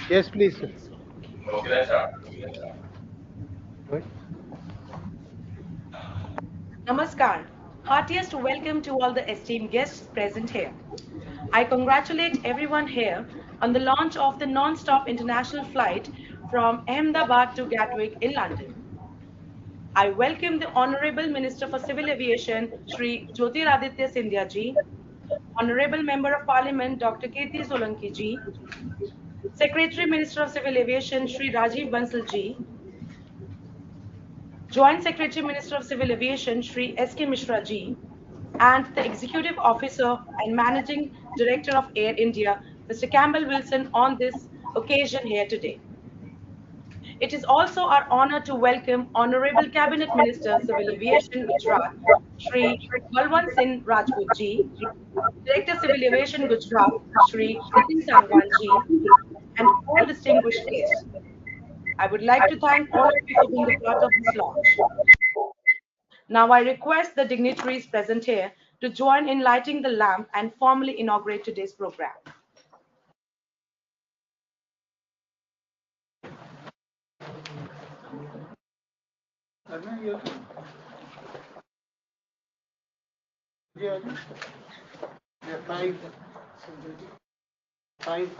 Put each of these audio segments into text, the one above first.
Yes, please. Okay, let's start. Right. Namaskar. Heartiest welcome to all the esteemed guests present here. I congratulate everyone here on the launch of the non-stop international flight from Ahmedabad to Gatwick in London. I welcome the Honorable Minister for Civil Aviation, Shri Jyotiraditya Scindia ji, Honorable Member of Parliament, Dr. Kirti Solanki ji, Secretary Minister of Civil Aviation, Shri Rajiv Bansal ji, Joint Secretary Minister of Civil Aviation, Shri S.K. Mishra ji, and the Executive Officer and Managing Director of Air India, Mr. Campbell Wilson, on this occasion here today. It is also our honor to welcome Honorable Cabinet Minister, Civil Aviation, Gujarat, Shri Balwant Singh Rajput ji, Director Civil Aviation, Gujarat, Shri Nitin Sangwan ji, and all distinguished guests. I would like to thank all of you for being a part of this launch. Now I request the dignitaries present here to join in lighting the lamp and formally inaugurate today's program. Yeah, yeah, five, five.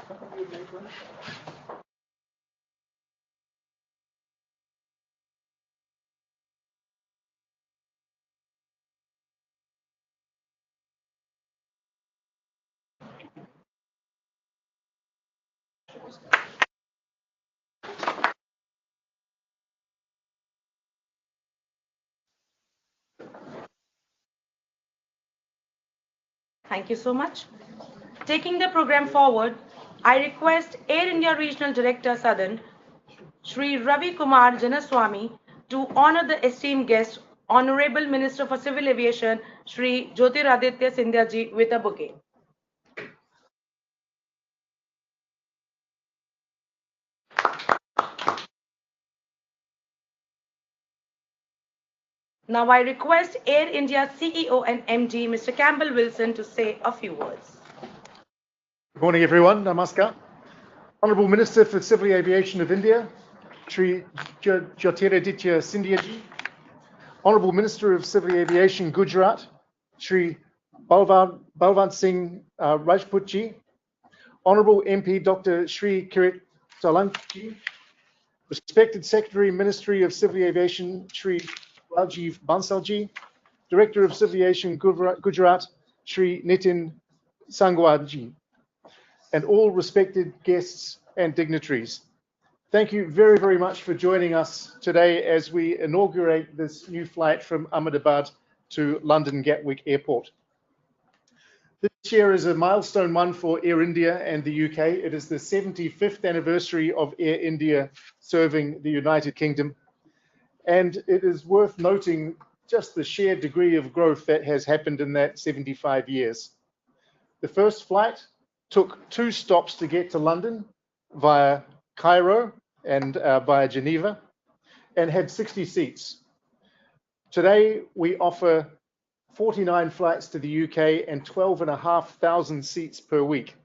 Thank you so much. Taking the program forward, I request Air India Regional Director Southern, Sri Ravi Kumar Janaswamy, to honor the esteemed guest, Honorable Minister for Civil Aviation, Sri Jyotiraditya Scindia ji, with a bouquet. Now I request Air India CEO and MD, Mr. Campbell Wilson, to say a few words. Good morning, everyone. Namaskar. Honourable Minister for Civil Aviation of India, Sri Jyotiraditya Scindia ji. Honourable Minister of Civil Aviation Gujarat, Sri Balwant Singh Rajput ji. Honourable MP Dr. Sri Kirit Solanki, respected Secretary Ministry of Civil Aviation, Sri Rajiv Bansal ji. Director of Civil Aviation Gujarat, Sri Nitin Sangwan ji, and all respected guests and dignitaries. Thank you very, very much for joining us today as we inaugurate this new flight from Ahmedabad to London Gatwick Airport. This year is a milestone one for Air India and the UK. It is the 75th anniversary of Air India serving the United Kingdom. And it is worth noting just the sheer degree of growth that has happened in that 75 years. The first flight took 2 stops to get to London via Cairo and via Geneva, and had 60 seats. Today, we offer 49 flights to the UK and 12,500 seats per week.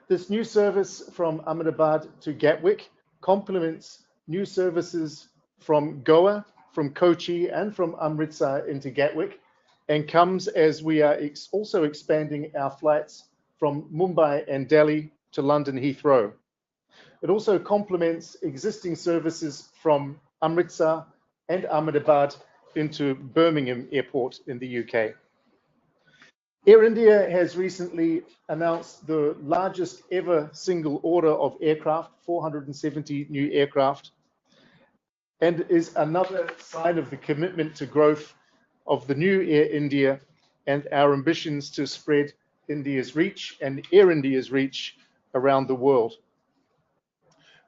This new service from Ahmedabad to Gatwick complements new services from Goa, from Kochi, and from Amritsar into Gatwick, and comes as we are also expanding our flights from Mumbai and Delhi to London Heathrow. It also complements existing services from Amritsar and Ahmedabad into Birmingham Airport in the UK. Air India has recently announced the largest ever single order of aircraft, 470 new aircraft, and is another sign of the commitment to growth of the new Air India and our ambitions to spread India's reach and Air India's reach around the world.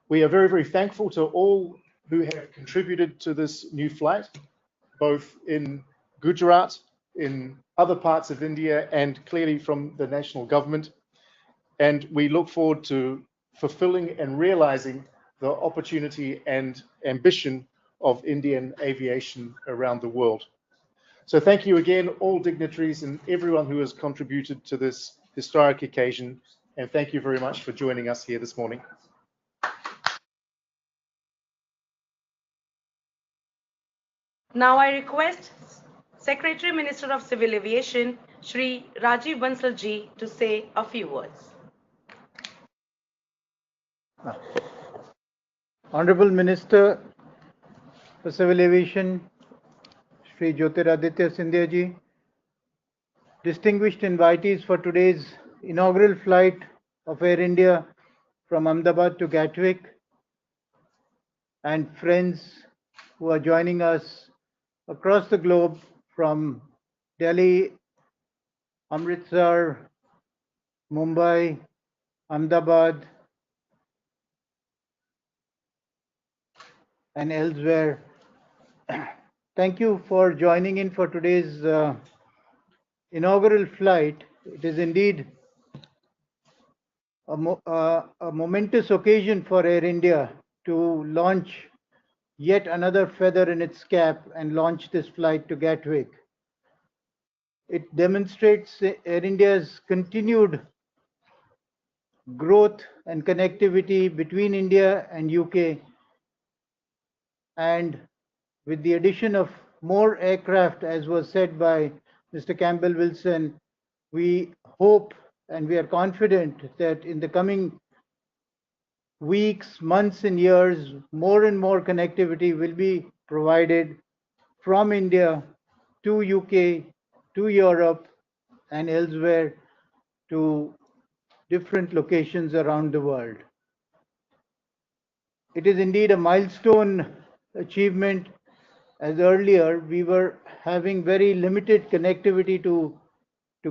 We are very, very thankful to all who have contributed to this new flight, both in Gujarat, in other parts of India, and clearly from the national government. And we look forward to fulfilling and realizing the opportunity and ambition of Indian aviation around the world. So thank you again, all dignitaries and everyone who has contributed to this historic occasion. and thank you very much for joining us here this morning. Now I request Secretary Minister of Civil Aviation, Shri Rajiv Bansal ji, to say a few words. Honorable Minister for Civil Aviation, Shri Jyotiraditya Scindia ji, distinguished invitees for today's inaugural flight of Air India from Ahmedabad to Gatwick, and friends who are joining us across the globe from Delhi, Amritsar, Mumbai, Ahmedabad, and elsewhere. Thank you for joining in for today's inaugural flight. It is indeed a momentous occasion for Air India to launch yet another feather in its cap and launch this flight to Gatwick. It demonstrates Air India's continued growth and connectivity between India and UK, and with the addition of more aircraft, as was said by Mr. Campbell Wilson, we hope and we are confident that in the coming weeks, months and years, more and more connectivity will be provided from India to UK, to Europe and elsewhere, to different locations around the world. It is indeed a milestone achievement, as earlier we were having very limited connectivity to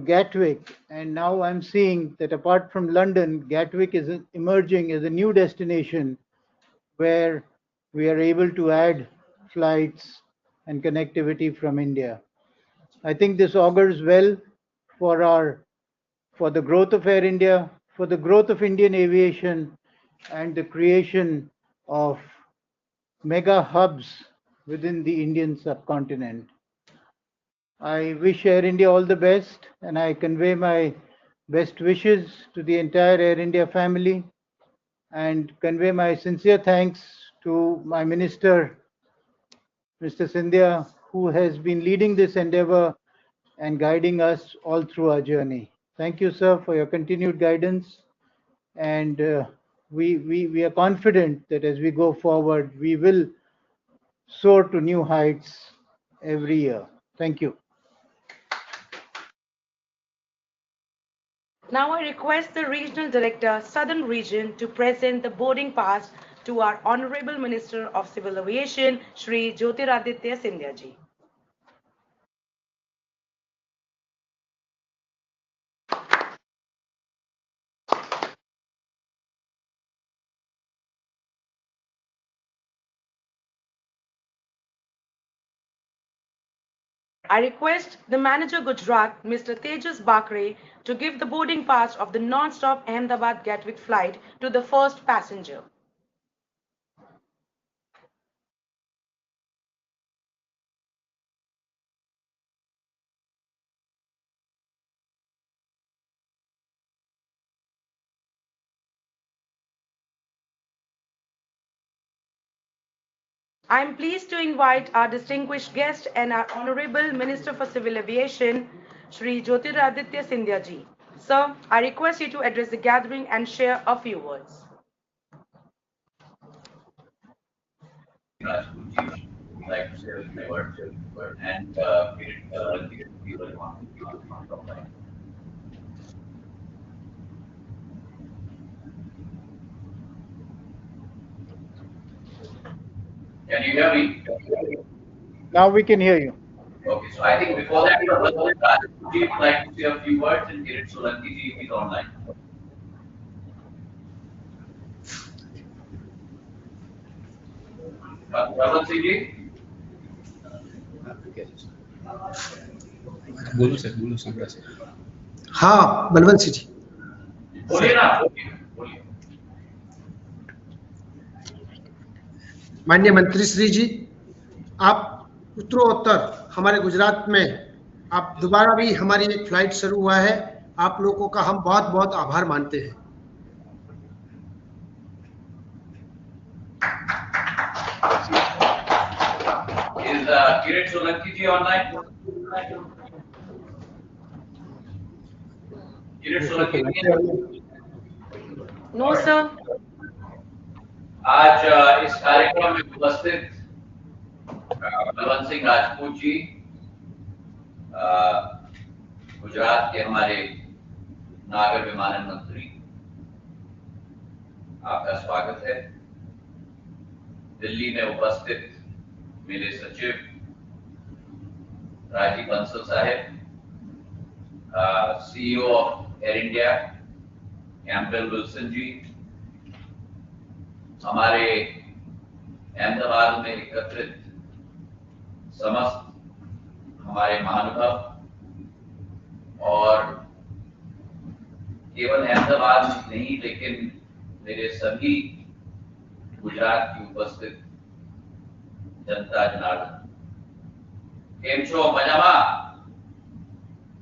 Gatwick, and now I'm seeing that apart from London, Gatwick is emerging as a new destination where we are able to add flights and connectivity from India. I think this augurs well for the growth of Air India, for the growth of Indian aviation, and the creation of mega hubs within the Indian subcontinent. I wish Air India all the best, and I convey my best wishes to the entire Air India family, and convey my sincere thanks to my minister, Mr. Scindia, who has been leading this endeavor and guiding us all through our journey. Thank you, sir, for your continued guidance, and we are confident that as we go forward, we will soar to new heights every year. Thank you. Now I request the Regional Director, Southern Region, to present the boarding pass to our Honorable Minister of Civil Aviation, Shri Jyotiraditya Scindia ji. I request the Manager Gujarat, Mr. Tejas Bakre, to give the boarding pass of the non-stop Ahmedabad-Gatwick flight to the first passenger. I am pleased to invite our distinguished guest and our Honorable Minister for Civil Aviation, Shri Jyotiraditya Scindia ji. Sir, I request you to address the gathering and share a few words. Would like to say a few words and people on the line. Can you hear me? Now we can hear you. Okay, so I think before that, would you like to say a few words and Kirit Solanki ji is online. Raman Singh ji? बोलो सुन रहा sir. हाँ बलवंत सिंह जी बोलिए ना, बोलिए। माननीय मंत्री श्री जी, आप उत्तरोत्तर हमारे गुजरात में आप दोबारा भी हमारी एक फ्लाइट शुरू हुआ है आप लोगों का हम बहुत बहुत आभार मानते हैं। Is Kirit Solanki ji online? Kirit Solanki ji? No, sir. आज इस कार्यक्रम में उपस्थित बलवंत सिंह राजपूत जी, गुजरात के हमारे नागर विमानन मंत्री, आपका स्वागत है। दिल्ली में उपस्थित मेरे सचिव राजीव बंसल साहब, CEO of Air India Campbell Wilson ji, हमारे अहमदाबाद में एकत्रित समस्त हमारे महानुभाव, और केवल अहमदाबाद नहीं लेकिन मेरे सभी गुजरात की उपस्थित जनता जनार्दन, केम छो मजामा।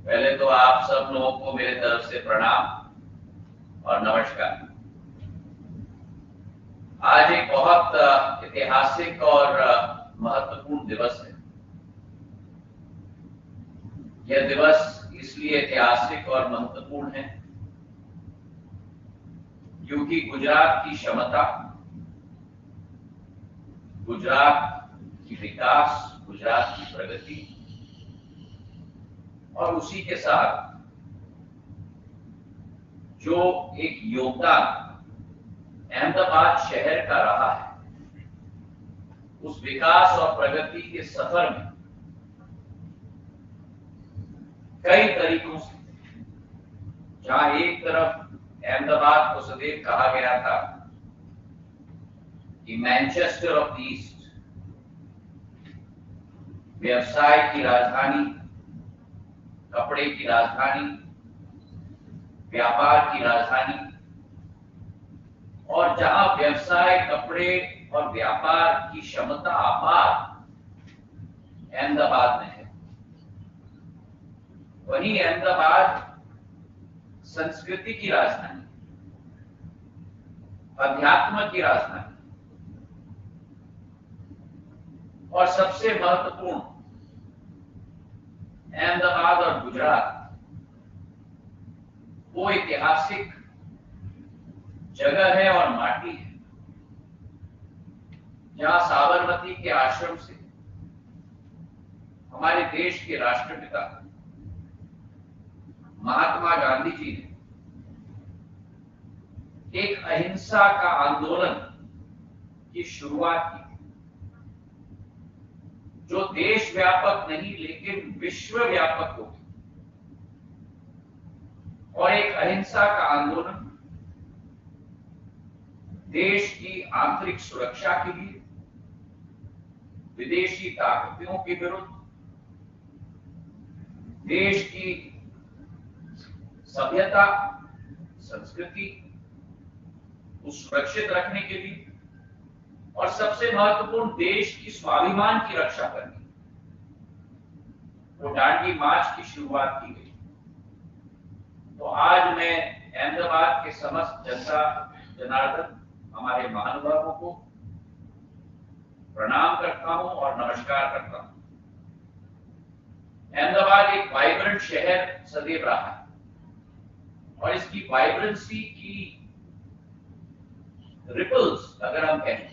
पहले तो आप सब लोगों को मेरे तरफ से प्रणाम और नमस्कार। आज एक बहुत ऐतिहासिक और महत्वपूर्ण दिवस है। यह दिवस इसलिए ऐतिहासिक और महत्वपूर्ण है क्योंकि गुजरात की क्षमता, गुजरात की विकास, गुजरात की प्रगति और उसी के साथ जो एक योगदान अहमदाबाद शहर का रहा है, उस विकास और प्रगति के सफर में कई तरीकों से, जहां एक तरफ अहमदाबाद को सदैव कहा गया था कि मैनचेस्टर ऑफ ईस्ट, व्यवसाय की राजधानी, कपड़े की राजधानी, व्यापार की राजधानी, और जहां व्यवसाय, कपड़े और व्यापार की क्षमता अपार अहमदाबाद में है, वहीं अहमदाबाद संस्कृति की राजधानी, अध्यात्म की राजधानी, और सबसे महत्वपूर्ण अहमदाबाद और गुजरात वो ऐतिहासिक जगह है और माटी है जहां साबरमती के आश्रम से हमारे देश के राष्ट्रपिता महात्मा गांधी जी ने एक अहिंसा का आंदोलन की शुरुआत की, जो देश व्यापक नहीं लेकिन विश्व व्यापक हो गई, और एक अहिंसा का आंदोलन देश की आंतरिक सुरक्षा के लिए, विदेशी ताकतों के विरुद्ध, देश की सभ्यता, संस्कृति को सुरक्षित रखने के लिए, और सबसे महत्वपूर्ण देश की स्वाभिमान की रक्षा करने, वो दांडी मार्च की शुरुआत की गई। तो आज मैं अहमदाबाद के समस्त जनता जनार्दन, हमारे महानुभावों को प्रणाम करता हूं और नमस्कार करता हूं। अहमदाबाद एक वाइब्रेंट शहर सदैव रहा है, और इसकी वाइब्रेंसी की रिपल्स अगर हम कहें,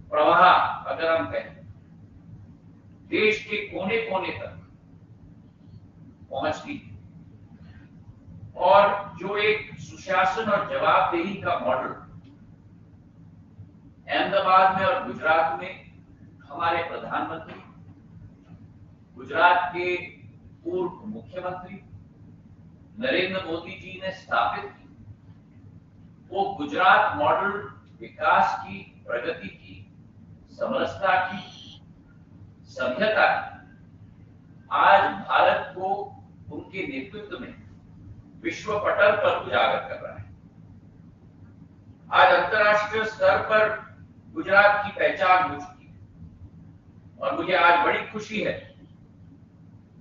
प्रवाह अगर हम कहें, देश के कोने कोने तक पहुंचती है, और जो एक सुशासन और जवाबदेही का मॉडल अहमदाबाद में और गुजरात में हमारे प्रधानमंत्री, गुजरात के पूर्व मुख्यमंत्री नरेंद्र मोदी जी ने स्थापित की, वो गुजरात मॉडल विकास की, प्रगति की, समरसता की, सभ्यता की, आज भारत को उनके नेतृत्व में विश्व पटल पर उजागर कर रहा है। आज अंतर्राष्ट्रीय स्तर पर गुजरात की पहचान हो चुकी है, और मुझे आज बड़ी खुशी है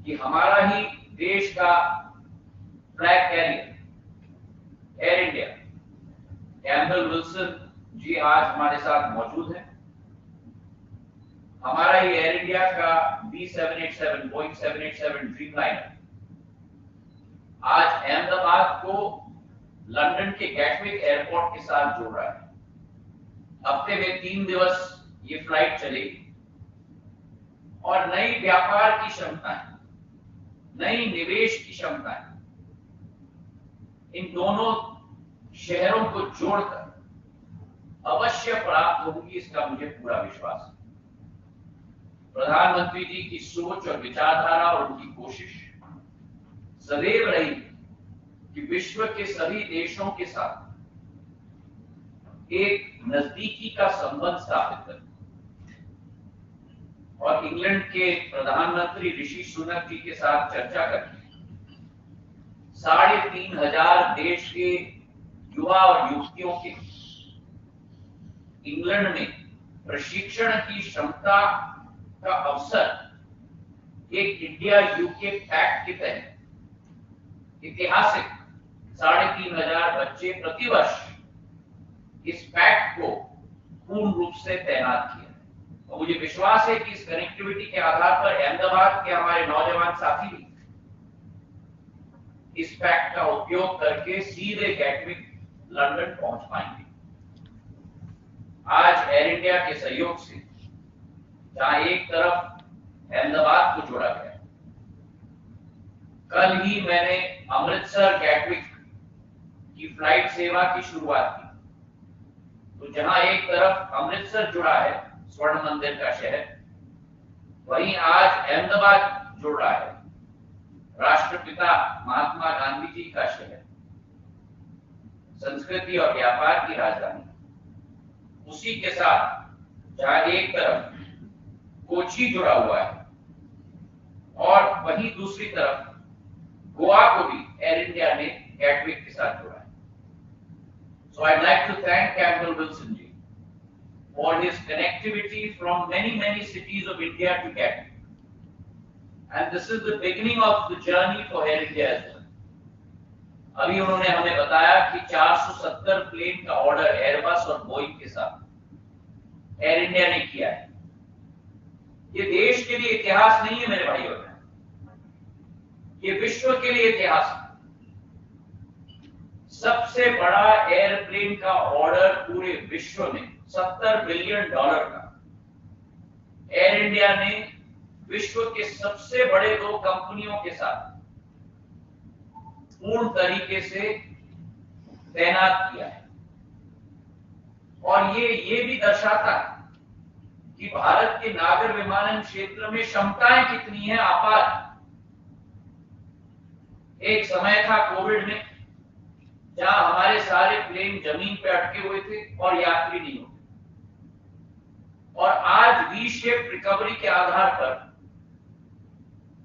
कि हमारा ही देश का flag carrier Air India Campbell Wilson ji आज हमारे साथ मौजूद हैं। हमारा ये एयर इंडिया का B787 बोइंग 787 ड्रीमलाइनर आज अहमदाबाद को लंदन के गैटविक एयरपोर्ट के साथ जोड़ रहा है। हफ्ते में 3 दिवस ये फ्लाइट चलेगी और नई व्यापार की क्षमताएं, नई निवेश की क्षमताएं इन दोनों शहरों को जोड़कर अवश्य प्राप्त होगी, इसका मुझे पूरा विश्वास है। प्रधानमंत्री जी की सोच और विचारधारा और उनकी कोशिश सदैव रही कि विश्व के सभी देशों के साथ एक नजदीकी का संबंध स्थापित करें। और इंग्लैंड के प्रधानमंत्री ऋषि सुनक जी के साथ चर्चा करके 3,500 देश के युवा और युवतियों के इंग्लैंड में प्रशिक्षण की क्षमता का अवसर एक इंडिया यूके पैक्ट के तहत ऐतिहासिक 3,500 बच्चे प्रतिवर्ष इस पैक्ट को पूर्ण रूप से तैनात किया। और मुझे विश्वास है कि इस कनेक्टिविटी के आधार पर अहमदाबाद के हमारे नौजवान साथी भी इस पैक्ट का उपयोग करके सीधे गैटविक लंदन पहुंच पाएंगे। आज एयर इंडिया के सहयोग से जहां एक तरफ अहमदाबाद को जोड़ा गया, कल ही मैंने अमृतसर गैटविक की फ्लाइट सेवा की शुरुआत की। तो जहां एक तरफ अमृतसर जुड़ा है स्वर्ण मंदिर का शहर, वहीं आज अहमदाबाद जुड़ रहा है राष्ट्रपिता महात्मा गांधी जी का शहर, संस्कृति और व्यापार की राजधानी। उसी के साथ जहां एक तरफ कोची जुड़ा हुआ है और वहीं दूसरी तरफ गोवा को भी एयर इंडिया ने गैटविक के साथ जोड़ा है। So I'd like to thank Campbell Wilson ji for his connectivity from many cities of India to Gatwick. And this is the beginning of the journey for Air India as well. अभी उन्होंने हमें बताया कि 470 plane का order Airbus और Boeing के साथ air India ने किया है। ये देश के लिए इतिहास नहीं है मेरे भाइयों, ये विश्व के लिए इतिहास है। सबसे बड़ा एयरप्लेन का ऑर्डर पूरे विश्व में $70 बिलियन का एयर इंडिया ने विश्व के सबसे बड़े 2 कंपनियों के साथ पूर्ण तरीके से तैनात किया है। और ये भी दर्शाता है कि भारत के नागर विमानन क्षेत्र में क्षमताएं कितनी हैं, अपार। एक समय था कोविड में जहां हमारे सारे प्लेन जमीन पे अटके हुए थे और यात्री नहीं होते, और आज वी शेप रिकवरी के आधार पर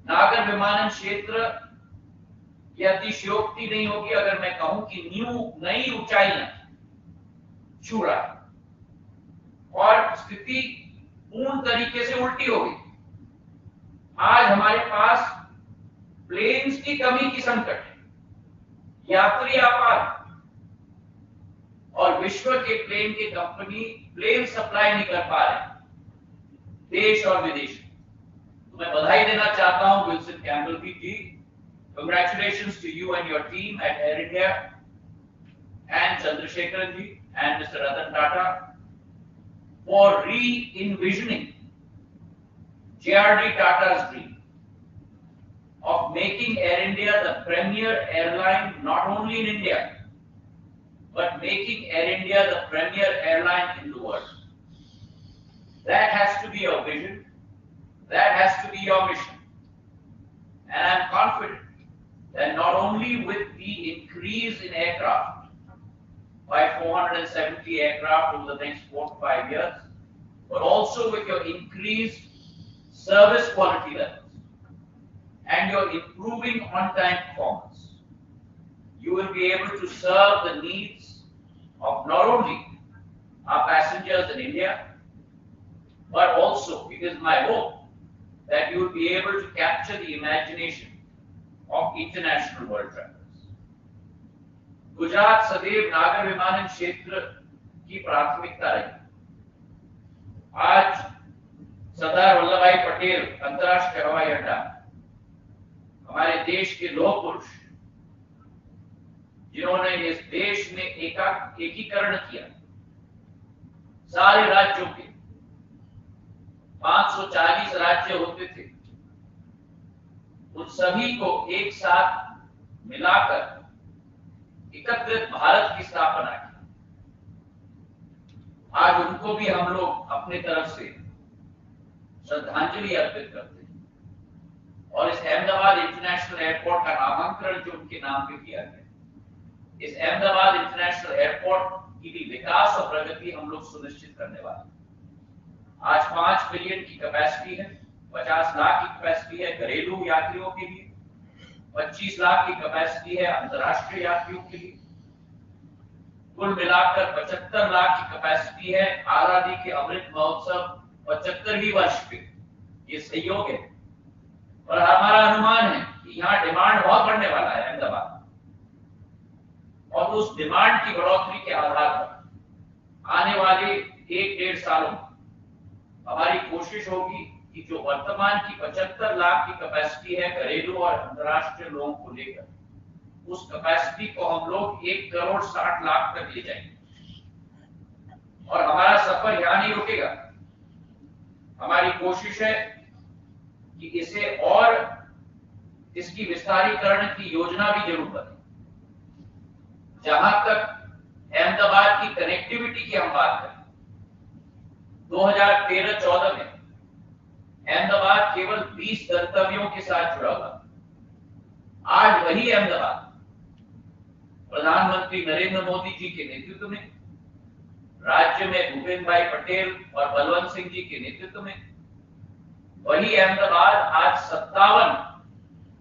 नागर विमानन क्षेत्र की अतिशयोक्ति नहीं होगी अगर मैं कहूं कि नई ऊंचाइयां छू रहा है और स्थिति पूर्ण तरीके से उल्टी हो गई। आज हमारे पास प्लेन्स की कमी की संकट है, यात्री अपार, और विश्व के प्लेन की कंपनी प्लेन सप्लाई नहीं कर पा रहे देश और विदेश। तो मैं बधाई देना चाहता हूं Wilson Campbell ji, congratulations to you and your team at Air India, and Chandrasekharan ji and Mr. Ratan Tata for re-envisioning JRD Tata's dream of making Air India the premier airline not only in India, but making Air India the premier airline in the world. That has to be your vision. That has to be your mission. And I'm confident that not only with the increase in aircraft by 470 aircraft over the next 4 to 5 years, but also with your increased service quality levels and your improving on-time performance, you will be able to serve the needs of not only our passengers in India, but also, it is my hope that you will be able to capture the imagination of international world travelers. Gujarat सदैव नागर विमानन क्षेत्र की प्राथमिकता रही। आज सरदार वल्लभ भाई पटेल अंतर्राष्ट्रीय हवाई अड्डा हमारे देश के लौह पुरुष, जिन्होंने इस देश में एकीकरण किया, सारे राज्यों के 540 राज्य होते थे, उन सभी को एक साथ मिलाकर एकत्रित भारत की स्थापना की। आज उनको भी हम लोग अपने तरफ से श्रद्धांजलि अर्पित करते हैं और इस अहमदाबाद इंटरनेशनल एयरपोर्ट का नामकरण जो उनके नाम पे किया गया, इस अहमदाबाद इंटरनेशनल एयरपोर्ट की भी विकास और प्रगति हम लोग सुनिश्चित करने वाले हैं। आज 5 बिलियन की कैपेसिटी है, 50 लाख की कैपेसिटी है घरेलू यात्रियों के लिए, 25 लाख की कैपेसिटी है अंतर्राष्ट्रीय यात्रियों के लिए, कुल मिलाकर 75 लाख की कैपेसिटी है। आजादी के अमृत महोत्सव 75वीं वर्ष पे ये सहयोग है और हमारा अनुमान है कि यहाँ डिमांड बहुत बढ़ने वाला है अहमदाबाद, और उस डिमांड की बढ़ोतरी के आधार पर आने वाले 1-1.5 सालों में हमारी कोशिश होगी कि जो वर्तमान की 75 लाख की कैपेसिटी है घरेलू और अंतर्राष्ट्रीय लोगों को लेकर, उस कैपेसिटी को हम लोग 1,60,00,000 तक ले जाएंगे। और हमारा सफर यहाँ नहीं रुकेगा, हमारी कोशिश है कि इसे और इसकी विस्तारीकरण की योजना भी जरूर बने। जहां तक अहमदाबाद की कनेक्टिविटी की हम बात करें, 2013-14 में अहमदाबाद केवल 20 गंतव्यों के साथ जुड़ा हुआ। आज वही अहमदाबाद प्रधानमंत्री नरेंद्र मोदी जी के नेतृत्व में, राज्य में भूपेंद्र भाई पटेल और बलवंत सिंह जी के नेतृत्व में, वही अहमदाबाद आज 57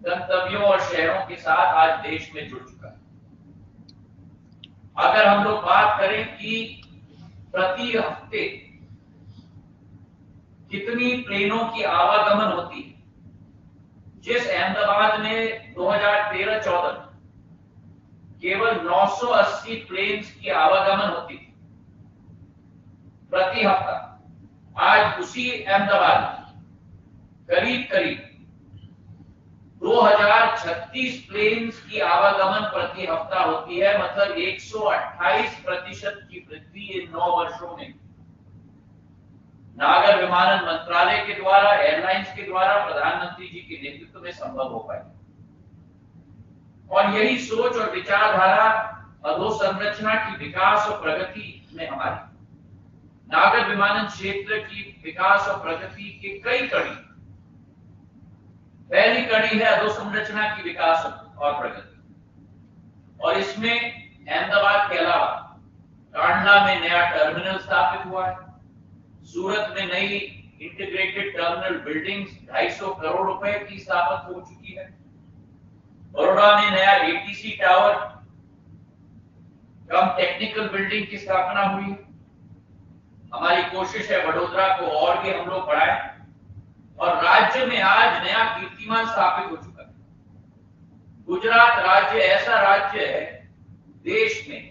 गंतव्यों और शहरों के साथ आज देश में जुड़ चुका है। अगर हम लोग बात करें कि प्रति हफ्ते कितनी प्लेनों की आवागमन होती है, जिस अहमदाबाद में 2013-14 में केवल 980 प्लेन्स की आवागमन होती थी प्रति हफ्ता, आज उसी अहमदाबाद में करीब करीब 2036 प्लेन्स की आवागमन प्रति हफ्ता होती है। मतलब 128% की वृद्धि इन 9 वर्षों में नागर विमानन मंत्रालय के द्वारा, एयरलाइंस के द्वारा, प्रधानमंत्री जी के नेतृत्व में संभव हो पाई। और यही सोच और विचारधारा अधोसंरचना की विकास और प्रगति में हमारी नागर विमानन क्षेत्र की विकास और प्रगति के कई कड़ी। पहली कड़ी है अधोसंरचना की विकास और प्रगति, और इसमें अहमदाबाद के अलावा कांडला में नया टर्मिनल स्थापित हुआ है, सूरत में नई इंटीग्रेटेड टर्मिनल बिल्डिंग्स 250 करोड़ रुपए की स्थापित हो चुकी है, बड़ौदा में नया एटीसी टावर कम टेक्निकल बिल्डिंग की स्थापना हुई है। हमारी कोशिश है वडोदरा को और भी हम लोग बढ़ाएं, और राज्य में आज नया कीर्तिमान स्थापित हो चुका है। गुजरात राज्य ऐसा राज्य है देश में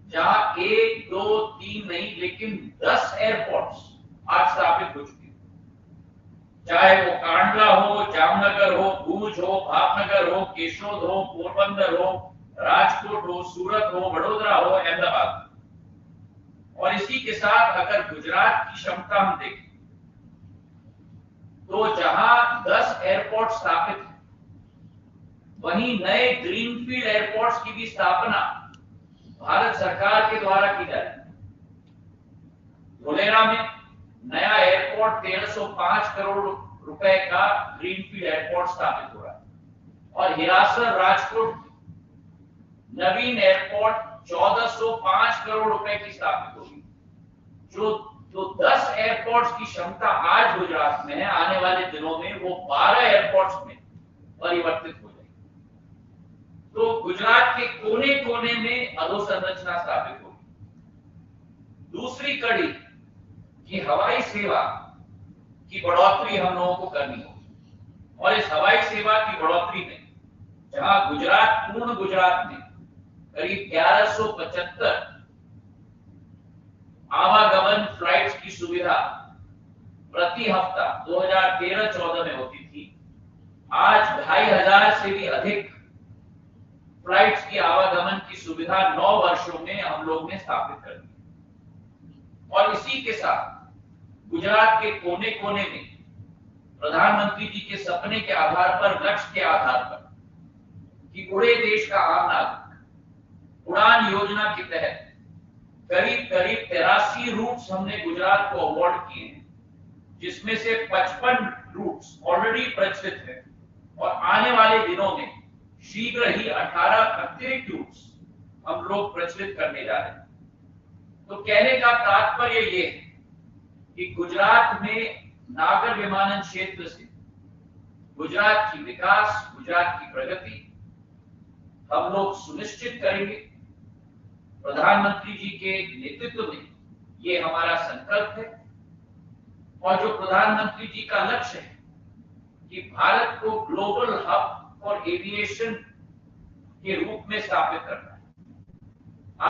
जहां 1, 2, 3 नहीं लेकिन 10 एयरपोर्ट्स आज स्थापित हो चुके हैं। चाहे वो कांडला हो, जामनगर हो, भूज हो, भावनगर हो, केशोद हो, पोरबंदर हो, राजकोट हो, सूरत हो, वडोदरा हो, अहमदाबाद। और इसी के साथ अगर गुजरात की क्षमता हम देखें तो जहां 10 एयरपोर्ट स्थापित है, वहीं नए ग्रीनफील्ड एयरपोर्ट्स की भी स्थापना भारत सरकार के द्वारा की जा रही है। धुलेरा में नया एयरपोर्ट 1305 करोड़ रुपए का ग्रीनफील्ड एयरपोर्ट स्थापित हो रहा है, और हिरासर राजकोट नवीन एयरपोर्ट 1405 करोड़ रुपए की स्थापित होगी। जो 10 एयरपोर्ट्स की क्षमता आज गुजरात में है, आने वाले दिनों में वो 12 एयरपोर्ट्स में परिवर्तित हो जाएगी। तो गुजरात के कोने कोने में अधोसंरचना स्थापित होगी। दूसरी कड़ी की हवाई सेवा की बढ़ोतरी हम लोगों को करनी होगी, और इस हवाई सेवा की बढ़ोतरी में जहां गुजरात, पूर्ण गुजरात में करीब 1175 आवागमन फ्लाइट्स की सुविधा प्रति हफ्ता 2013-14 में होती थी। आज 2500 से भी अधिक फ्लाइट्स की आवागमन की सुविधा 9 वर्षों में हम लोग ने स्थापित कर दी। और इसी के साथ गुजरात के कोने कोने में प्रधानमंत्री जी के सपने के आधार पर, लक्ष्य के आधार पर कि उड़े देश का आम नागरिक, उड़ान योजना के तहत करीब करीब 83 रूट्स हमने गुजरात को अवार्ड किए हैं, जिसमें से 55 रूट्स ऑलरेडी प्रचलित है और आने वाले दिनों में शीघ्र ही 18 अतिरिक्त रूट्स हम लोग प्रचलित करने जा रहे हैं। तो कहने का तात्पर्य ये है कि गुजरात में नागर विमानन क्षेत्र से गुजरात की विकास, गुजरात की प्रगति हम लोग सुनिश्चित करेंगे। प्रधानमंत्री जी के नेतृत्व में ये हमारा संकल्प है और जो प्रधानमंत्री जी का लक्ष्य है कि भारत को ग्लोबल हब फॉर एविएशन के रूप में स्थापित करना है।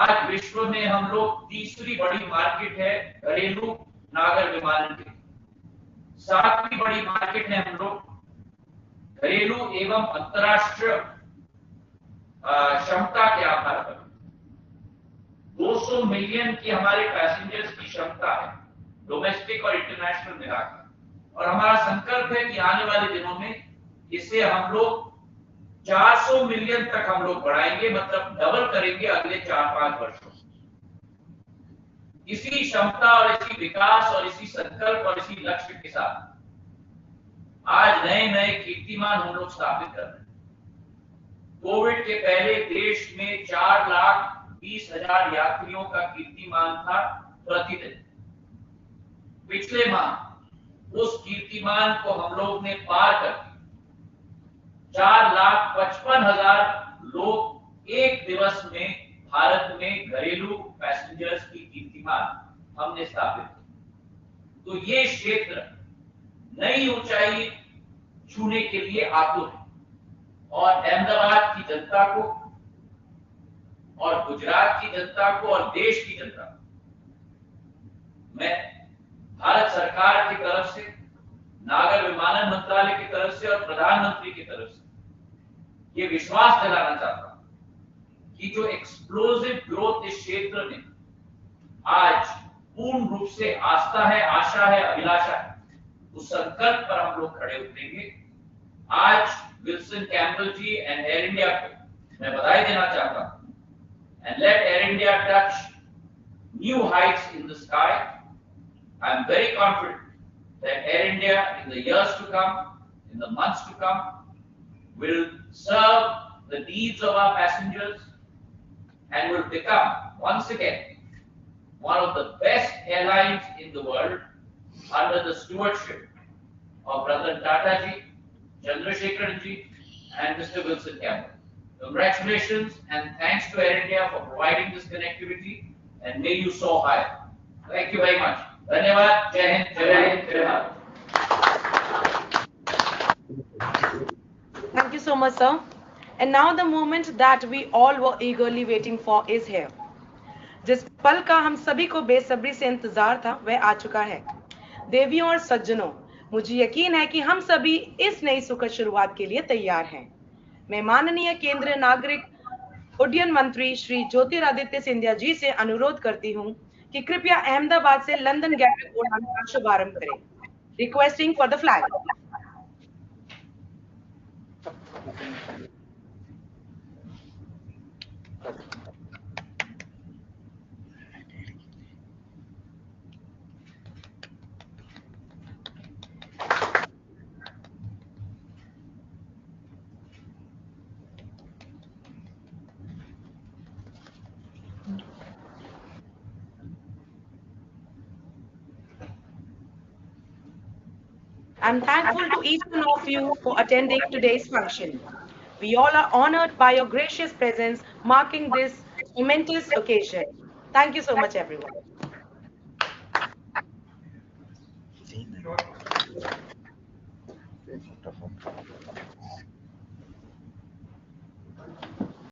आज विश्व में हम लोग तीसरी बड़ी मार्केट है घरेलू नागर विमानन की, 7वीं बड़ी मार्केट है हम लोग घरेलू एवं अंतरराष्ट्रीय क्षमता के आधार पर। 200 मिलियन की हमारे पैसेंजर्स की क्षमता है, डोमेस्टिक और इंटरनेशनल मिलाकर, और हमारा संकल्प है कि आने वाले दिनों में इसे हम लोग 400 मिलियन तक हम लोग बढ़ाएंगे, मतलब डबल करेंगे अगले 4-5 वर्षों। इसी क्षमता और इसी विकास और इसी संकल्प और इसी लक्ष्य के साथ आज नए नए कीर्तिमान हम लोग स्थापित कर रहे हैं। कोविड के पहले देश में 4,20,000 यात्रियों का कीर्तिमान था प्रतिदिन। पिछले माह उस कीर्तिमान को हम लोग ने पार कर 4,55,000 लोग एक दिवस में भारत में घरेलू पैसेंजर्स की कीर्तिमान हमने स्थापित की। तो ये क्षेत्र नई ऊंचाई छूने के लिए आतुर है और अहमदाबाद की जनता को और गुजरात की जनता को और देश की जनता को मैं भारत सरकार की तरफ से, नागर विमानन मंत्रालय की तरफ से और प्रधानमंत्री की तरफ से ये विश्वास दिलाना चाहता हूं कि जो एक्सप्लोसिव ग्रोथ इस क्षेत्र में आज पूर्ण रूप से आस्था है, आशा है, अभिलाषा है, उस संकल्प पर हम लोग खड़े उतरेंगे। आज Wilson Campbell ji and Air India को मैं बधाई देना चाहता हूं। And let Air India touch new heights in the sky. I am very confident that Air India in the years to come, in the months to come, will serve the needs of our passengers and will become once again one of the best airlines in the world under the stewardship of Ratan Tata ji, Chandrasekharan ji and Mr. Wilson Campbell. Congratulations and thanks to Air India for providing this connectivity and may you soar higher. Thank you very much. धन्यवाद। जय हिंद, जय Bharat. Thank you so much, sir. And now the moment that we all were eagerly waiting for is here. जिस पल का हम सभी को बेसब्री से इंतजार था वह आ चुका है। देवियों और सज्जनों, मुझे यकीन है कि हम सभी इस नई सुखद शुरुआत के लिए तैयार हैं। मैं माननीय केंद्रीय नागरिक उड्डयन मंत्री श्री ज्योतिरादित्य सिंधिया जी से अनुरोध करती हूं कि कृपया अहमदाबाद से लंदन गैटविक उड़ान का शुभारंभ करें। Requesting for the flag. I'm thankful to each one of you for attending today's function. We all are honored by your gracious presence marking this momentous occasion. Thank you so much, everyone.